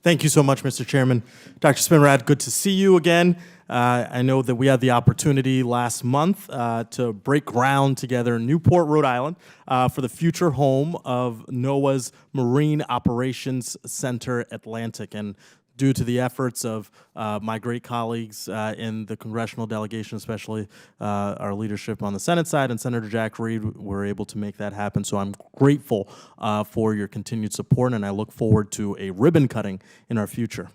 Thank you so much, Mr. Chairman. Dr. Spinrad, good to see you again. I know that we had the opportunity last month to break ground together in Newport, Rhode Island, for the future home of NOAA's Marine Operations Center Atlantic. And due to the efforts of my great colleagues in the congressional delegation, especially our leadership on the Senate side and Senator Jack Reed, were able to make that happen. So I'm grateful for your continued support, and I look forward to a ribbon cutting in our future.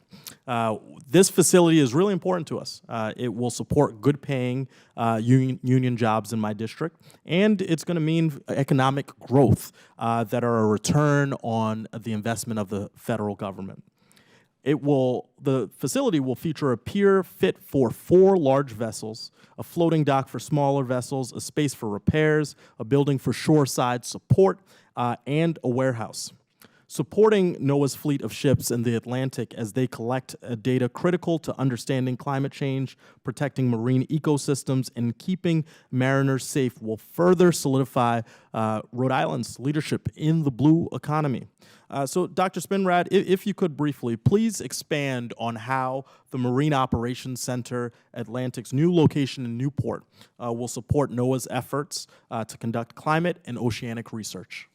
This facility is really important to us. It will support good-paying union jobs in my district, and it's going to mean economic growth that are a return on the investment of the federal government. The facility will feature a pier fit for 4 large vessels, a floating dock for smaller vessels, a space for repairs, a building for shoreside support, and a warehouse. Supporting NOAA's fleet of ships in the Atlantic as they collect data critical to understanding climate change, protecting marine ecosystems, and keeping mariners safe will further solidify Rhode Island's leadership in the blue economy. So, Dr. Spinrad, if you could briefly, please expand on how the Marine Operations Center Atlantic's new location in Newport will support NOAA's efforts to conduct climate and oceanic research.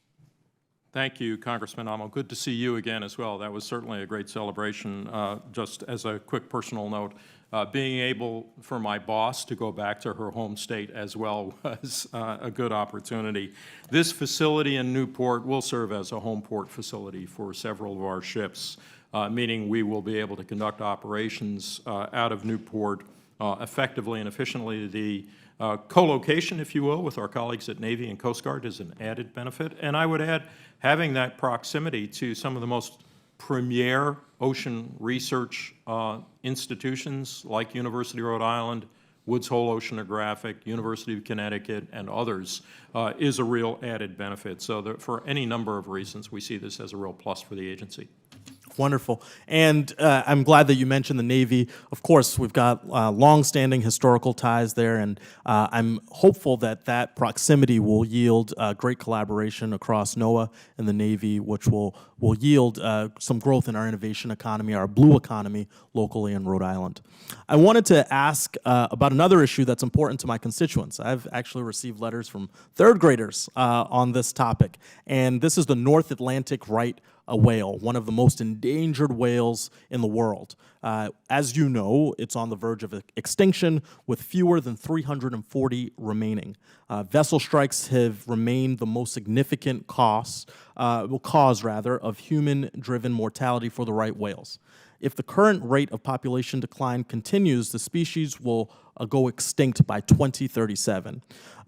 Thank you, Congressman Amo. Good to see you again as well. That was certainly a great celebration. Just as a quick personal note, being able for my boss to go back to her home state as well was a good opportunity. This facility in Newport will serve as a home port facility for several of our ships, meaning we will be able to conduct operations out of Newport effectively and efficiently. The co-location, if you will, with our colleagues at Navy and Coast Guard is an added benefit. And I would add, having that proximity to some of the most premier ocean research institutions like University of Rhode Island, Woods Hole Oceanographic, University of Connecticut, and others is a real added benefit. So for any number of reasons, we see this as a real plus for the agency. Wonderful. And I'm glad that you mentioned the Navy. Of course, we've got long-standing historical ties there, and I'm hopeful that that proximity will yield great collaboration across NOAA and the Navy, which will yield some growth in our innovation economy, our blue economy locally in Rhode Island. I wanted to ask about another issue that's important to my constituents. I've actually received letters from 3rd graders on this topic, and this is the North Atlantic right whale, one of the most endangered whales in the world. As you know, it's on the verge of extinction with fewer than 340 remaining. Vessel strikes have remained the most significant cause of human-driven mortality for the right whales. If the current rate of population decline continues, the species will go extinct by 2037.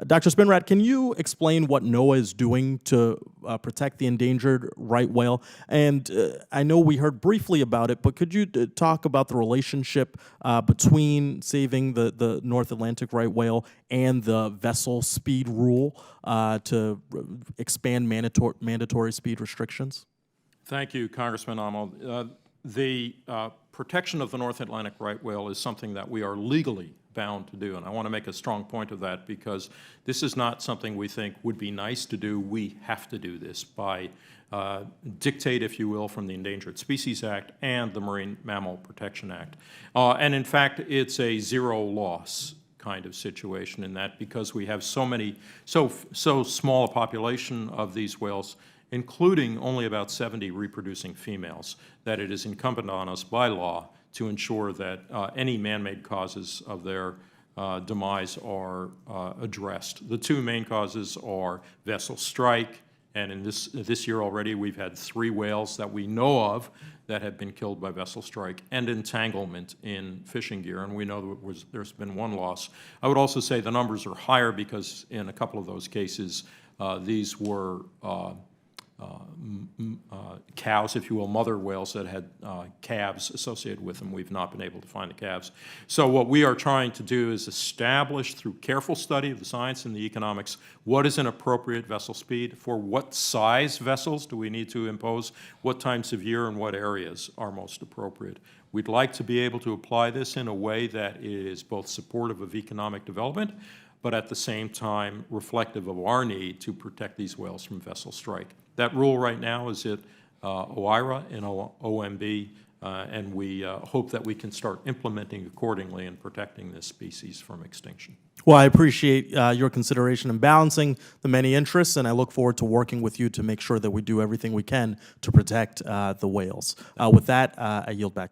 Dr. Spinrad, can you explain what NOAA is doing to protect the endangered right whale? And I know we heard briefly about it, but could you talk about the relationship between saving the North Atlantic right whale and the vessel speed rule to expand mandatory speed restrictions? Thank you, Congressman Amo. The protection of the North Atlantic right whale is something that we are legally bound to do, and I want to make a strong point of that because this is not something we think would be nice to do. We have to do this by dictate, if you will, from the Endangered Species Act and the Marine Mammal Protection Act. And in fact, it's a zero loss kind of situation in that because we have so small a population of these whales, including only about 70 reproducing females, that it is incumbent on us by law to ensure that any man-made causes of their demise are addressed. The 2 main causes are vessel strike, and in this year already we've had 3 whales that we know of that have been killed by vessel strike, and entanglement in fishing gear, and we know that there's been 1 loss. I would also say the numbers are higher because in a couple of those cases these were cows, if you will, mother whales that had calves associated with them. We've not been able to find the calves. So what we are trying to do is establish through careful study of the science and the economics what is an appropriate vessel speed, for what size vessels do we need to impose, what times of year and what areas are most appropriate. We'd like to be able to apply this in a way that is both supportive of economic development, but at the same time reflective of our need to protect these whales from vessel strike. That rule right now is at OIRA and OMB and we hope that we can start implementing accordingly and protecting this species from extinction. Well, I appreciate your consideration in balancing the many interests, and I look forward to working with you to make sure that we do everything we can to protect the whales. With that, I yield back.